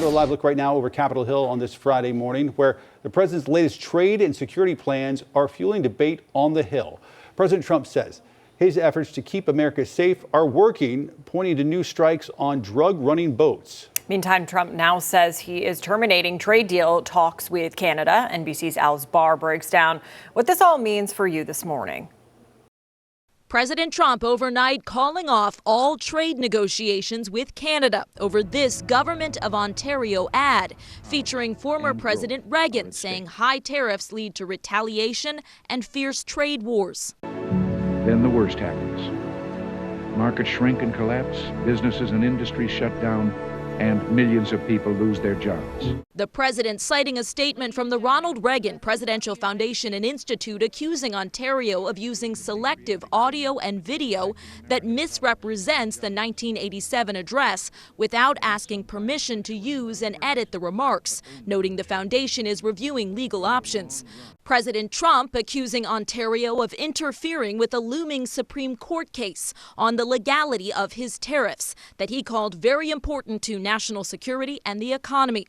A live look right now over Capitol Hill on this Friday morning, where the president's latest trade and security plans are fueling debate on the Hill. President Trump says his efforts to keep America safe are working, pointing to new strikes on drug-running boats. Meantime, Trump now says he is terminating trade deal talks with Canada. NBC's Alice Barr breaks down what this all means for you this morning. President Trump overnight calling off all trade negotiations with Canada over this Government of Ontario ad featuring former President Reagan saying high tariffs lead to retaliation and fierce trade wars. Then the worst happens. Markets shrink and collapse, businesses and industries shut down, and millions of people lose their jobs. The president citing a statement from the Ronald Reagan Presidential Foundation and Institute accusing Ontario of using selective audio and video that misrepresents the 1987 address without asking permission to use and edit the remarks, noting the foundation is reviewing legal options. President Trump accusing Ontario of interfering with a looming Supreme Court case on the legality of his tariffs that he called very important to national security and the economy.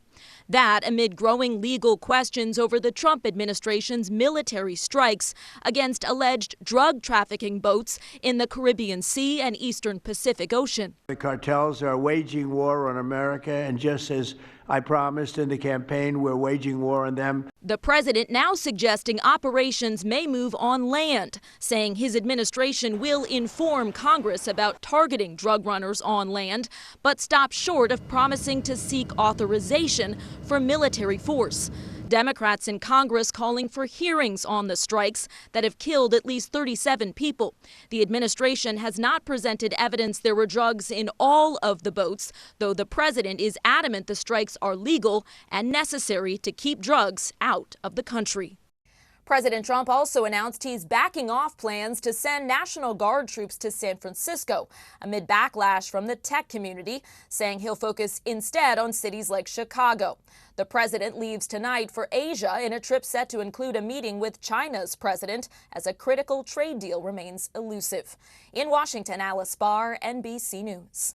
That amid growing legal questions over the Trump administration's military strikes against alleged drug trafficking boats in the Caribbean Sea and Eastern Pacific Ocean. The cartels are waging war on America, and just as I promised in the campaign, we're waging war on them. The president now suggesting operations may move on land, saying his administration will inform Congress about targeting drug runners on land, but stop short of promising to seek authorization for military force. Democrats in Congress calling for hearings on the strikes that have killed at least 37 people. The administration has not presented evidence there were drugs in all of the boats, though the president is adamant the strikes are legal and necessary to keep drugs out of the country. President Trump also announced he's backing off plans to send National Guard troops to San Francisco amid backlash from the tech community, saying he'll focus instead on cities like Chicago. The president leaves tonight for Asia in a trip set to include a meeting with China's president as a critical trade deal remains elusive. In Washington, Alice Barr, NBC News.